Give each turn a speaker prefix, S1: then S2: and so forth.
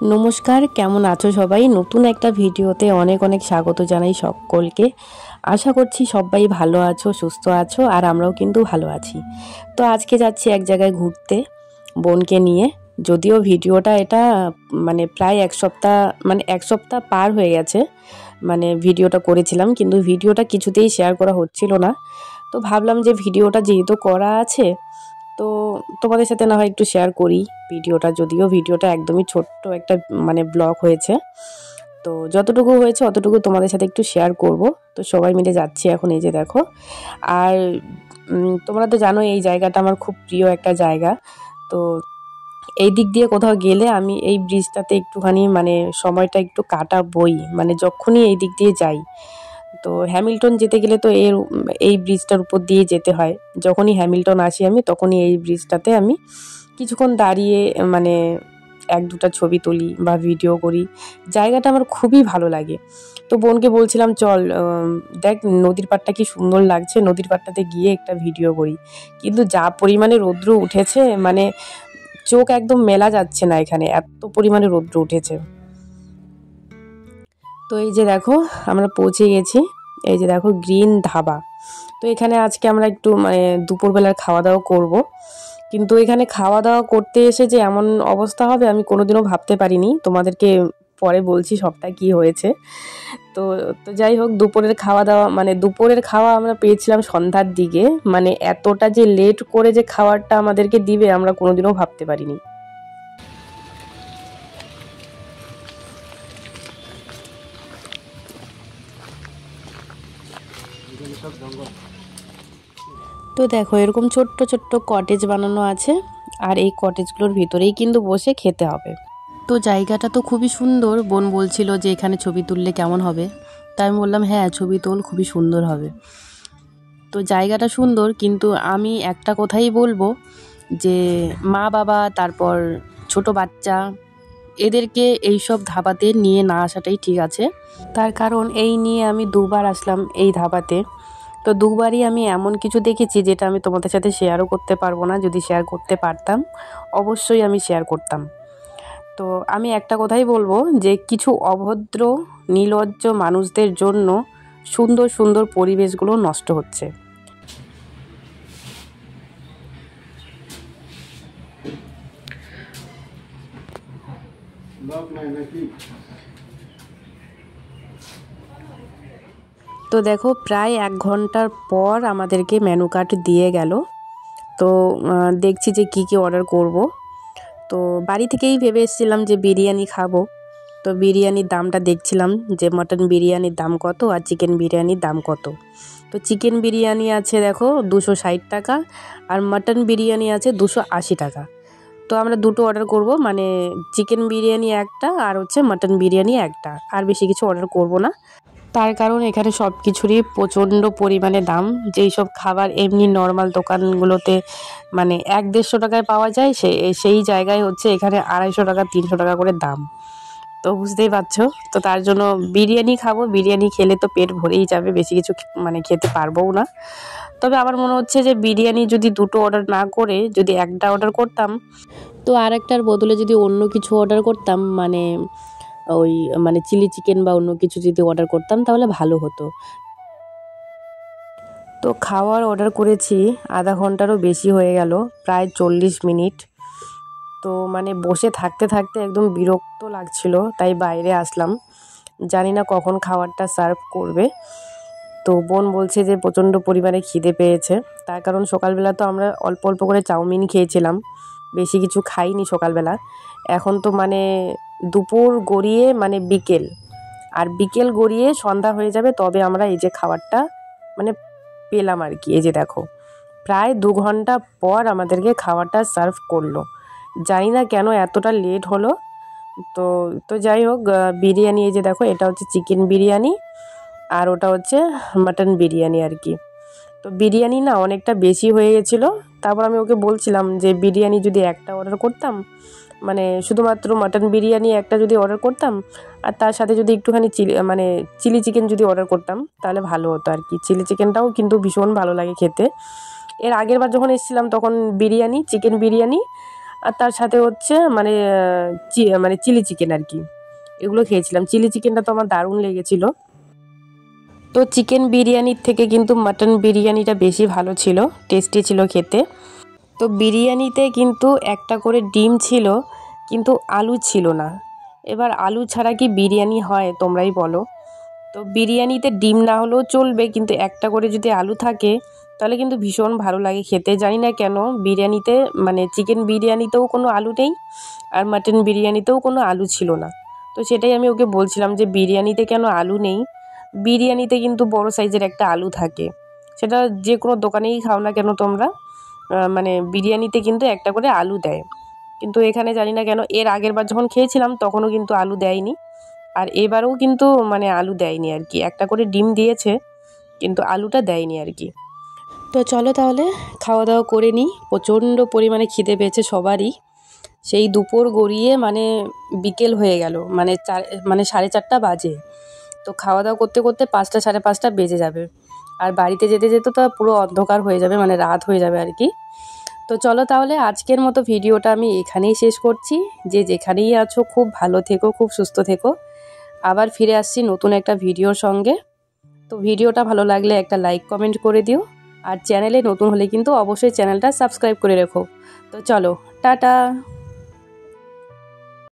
S1: নমস্কার, কেমন আছো সবাই? নতুন একটা ভিডিওতে অনেক অনেক স্বাগত জানাই সকলকে। আশা করছি সবাই ভালো আছো, সুস্থ আছো, আর আমরাও কিন্তু ভালো আছি। তো আজকে যাচ্ছি এক জায়গায় ঘুরতে বোনকে নিয়ে। যদিও ভিডিওটা এটা প্রায় এক সপ্তাহ পার হয়ে গেছে ভিডিওটা করেছিলাম, কিন্তু ভিডিওটা কিছুতেই শেয়ার করা হচ্ছিল না। তো ভাবলাম যে ভিডিওটা যেহেতু করা আছে তো তোমাদের সাথে না হয় একটু শেয়ার করি ভিডিওটা। যদিও ভিডিওটা একদমই ছোট্ট একটা ব্লগ হয়েছে, তো যতটুকু হয়েছে অতটুকু তোমাদের সাথে একটু শেয়ার করব। তো সবাই মিলে যাচ্ছি এখন, এই যে দেখো। আর তোমরা তো জানো এই জায়গাটা আমার খুব প্রিয় একটা জায়গা। তো এই দিক দিয়ে কোথাও গেলে আমি এই ব্রিজটাতে একটুখানি সময়টা একটু কাটাবই, যখনই এই দিক দিয়ে যাই। তো হ্যামিল্টন যেতে গেলে তো এই ব্রিজটার উপর দিয়ে যেতে হয়। যখনই হ্যামিল্টন আসি আমি তখনই এই ব্রিজটাতে আমি কিছুক্ষণ দাঁড়িয়ে এক দুটা ছবি তুলি বা ভিডিও করি। জায়গাটা আমার খুবই ভালো লাগে। তো বোনকে বলছিলাম চল দেখ নদীর পাড়টা কি সুন্দর লাগছে, নদীর পাড়টাতে গিয়ে একটা ভিডিও করি। কিন্তু যা পরিমাণে রৌদ্র উঠেছে চোখ একদম মেলা যাচ্ছে না, এখানে এত পরিমাণে রৌদ্র উঠেছে। তো এই যে দেখো আমরা পৌঁছে গেছি, এই যে দেখো গ্রিন ধাবা। তো এখানে আজকে আমরা একটু দুপুরবেলার খাওয়া দাওয়া করব। কিন্তু এখানে খাওয়া দাওয়া করতে এসে যে এমন অবস্থা হবে আমি কোনোদিনও ভাবতে পারিনি। তোমাদেরকে পরে বলছি সবটা কি হয়েছে। তো তো যাই হোক, দুপুরের খাওয়া আমরা পেয়েছিলাম সন্ধ্যার দিকে। এতটা যে লেট করে যে খাবারটা আমাদেরকে দিবে আমরা কোনোদিনও ভাবতে পারিনি। তো দেখো এরকম ছোট্ট ছোট্ট কটেজ বানানো আছে, আর এই কটেজগুলোর ভিতরেই কিন্তু বসে খেতে হবে। তো জায়গাটা তো খুবই সুন্দর। বোন বলছিল যে এখানে ছবি তুললে কেমন হবে, তাই আমি বললাম হ্যাঁ ছবি তোল, খুবই সুন্দর হবে। তো জায়গাটা সুন্দর, কিন্তু আমি একটা কথাই বলবো যে মা বাবা তারপর ছোট বাচ্চা এদেরকে এইসব ধাবাতে নিয়ে না আসাটাই ঠিক আছে। তার কারণ এই নিয়ে আমি দুবার আসলাম এই ধাবাতে। তো দুবারই আমি এমন কিছু দেখেছি যেটা আমি তোমাদের সাথে শেয়ারও করতে পারবো না। যদি শেয়ার করতে পারতাম অবশ্যই আমি শেয়ার করতাম। তো আমি একটা কথাই বলবো যে কিছু অভদ্র নির্লজ্জ মানুষদের জন্য সুন্দর সুন্দর পরিবেশগুলো নষ্ট হচ্ছে। তো দেখো প্রায় 1 ঘন্টার পর আমাদেরকে মেনু কার্ড দিয়ে গেল। তো দেখছি যে কি কি অর্ডার করব। তো বাড়ি থেকেই ভেবে এসেছিলাম যে বিরিয়ানি খাবো। তো বিরিয়ানির দামটা দেখছিলাম যে মটন বিরিয়ানির দাম কত আর চিকেন বিরিয়ানির দাম কত। তো চিকেন বিরিয়ানি আছে দেখো 260 টাকা, আর মটন বিরিয়ানি আছে 280 টাকা। তো আমরা দুটো অর্ডার করব, চিকেন বিরিয়ানি একটা আর হচ্ছে মটন বিরিয়ানি একটা, আর বেশি কিছু অর্ডার করব না। তার কারণ এখানে সব কিছুরই প্রচণ্ড পরিমাণে দাম। যেই সব খাবার এমনি নর্মাল দোকানগুলোতে 100-150 টাকায় পাওয়া যায়, সেই জায়গায় হচ্ছে এখানে 250 টাকা 300 টাকা করে দাম। তো বুঝতেই পারছো। তো তার জন্য বিরিয়ানি খাবো, বিরিয়ানি খেলে তো পেট ভরেই যাবে, বেশি কিছু খেতে পারবোও না। তবে আমার মনে হচ্ছে যে বিরিয়ানি যদি দুটো অর্ডার না করে যদি একটা অর্ডার করতাম, তো আর একটার বদলে যদি অন্য কিছু অর্ডার করতাম ওই চিলি চিকেন বা অন্য কিছু যদি অর্ডার করতাম তাহলে ভালো হতো। তো খাওয়ার অর্ডার করেছি আধা ঘন্টারও বেশি হয়ে গেল, প্রায় 40 মিনিট। তো বসে থাকতে থাকতে একদম বিরক্ত লাগছিল, তাই বাইরে আসলাম। জানি না কখন খাবারটা সার্ভ করবে। তো বোন বলছে যে প্রচণ্ড পরিমাণে খিদে পেয়েছে। তার কারণ সকালবেলা তো আমরা অল্প অল্প করে চাউমিন খেয়েছিলাম, বেশি কিছু খাইনি সকালবেলা। এখন তো দুপুর গড়িয়ে বিকেল, আর বিকেল গড়িয়ে সন্ধ্যা হয়ে যাবে, তবে আমরা এই যে খাবারটা পেলাম আর কি। এই যে দেখো প্রায় 2 ঘন্টা পর আমাদেরকে খাবারটা সার্ভ করলো। জানি না কেন এতটা লেট হলো। তো তো যাই হোক, বিরিয়ানি এই যে দেখো, এটা হচ্ছে চিকেন বিরিয়ানি আর ওটা হচ্ছে মাটন বিরিয়ানি আর কি। তো বিরিয়ানি না অনেকটা বেশি হয়ে গেছিলো। তারপর আমি ওকে বলছিলাম যে বিরিয়ানি যদি একটা অর্ডার করতাম, শুধুমাত্র মাটন বিরিয়ানি একটা যদি অর্ডার করতাম, আর তার সাথে যদি একটুখানি চিলি চিকেন যদি অর্ডার করতাম তাহলে ভালো হতো আর কি। চিলি চিকেনটাও কিন্তু ভীষণ ভালো লাগে খেতে। এর আগের বার যখন এসেছিলাম তখন বিরিয়ানি, চিকেন বিরিয়ানি আর তার সাথে হচ্ছে মানে চিলি চিকেন আর কি, এগুলো খেয়েছিলাম। চিলি চিকেনটা তো আমার দারুণ লেগেছিল। তো চিকেন বিরিয়ানির থেকে কিন্তু মাটন বিরিয়ানিটা বেশি ভালো ছিল, টেস্টি ছিল খেতে। তো বিরিয়ানিতে কিন্তু একটা করে ডিম ছিল, কিন্তু আলু ছিল না। এবার আলু ছাড়া কি বিরিয়ানি হয় তোমরাই বলো। তো বিরিয়ানিতে ডিম না হলেও চলবে, কিন্তু একটা করে যদি আলু থাকে তাহলে কিন্তু ভীষণ ভালো লাগে খেতে। জানি না কেন বিরিয়ানিতে, মানে চিকেন বিরিয়ানিতেও কোনো আলু নেই, আর মাটন বিরিয়ানিতেও কোনো আলু ছিল না। তো সেটাই আমি ওকে বলছিলাম যে বিরিয়ানিতে কেন আলু নেই। বিরিয়ানিতে কিন্তু বড় সাইজের একটা আলু থাকে, সেটা যে কোনো দোকানেই খাও না কেন তোমরা, মানে বিরিয়ানিতে কিন্তু একটা করে আলু দেয়। কিন্তু এখানে জানি না কেন, এর আগের বার যখন খেয়েছিলাম তখনও কিন্তু আলু দেয়নি, আর এবারেও কিন্তু মানে আলু দেয়নি আর কি। একটা করে ডিম দিয়েছে, কিন্তু আলুটা দেয়নি আর কি। তো চলো তাহলে খাওয়া দাওয়া করে নিই। প্রচণ্ড পরিমাণে খিদে পেয়েছে সবারই। সেই দুপুর গড়িয়ে মানে বিকেল হয়ে গেল, মানে 4:30 বাজে। তো খাওয়া দাওয়া করতে করতে 5টা 5:30 বেজে যাবে, আর বাড়িতে যেতে যেতে তো পুরো অন্ধকার হয়ে যাবে, মানে রাত হয়ে যাবে আর কি। তো চলো তাহলে আজকের মতো ভিডিওটা আমি এখানেই শেষ করছি। যে যেখানেই আছো খুব ভালো থেকো, খুব সুস্থ থেকো। আবার ফিরে আসছি নতুন একটা ভিডিওর সঙ্গে। তো ভিডিওটা ভালো লাগলে একটা লাইক কমেন্ট করে দিও, আর চ্যানেলে নতুন হলে কিন্তু অবশ্যই চ্যানেলটা সাবস্ক্রাইব করে রেখো। তো চলো, টাটা।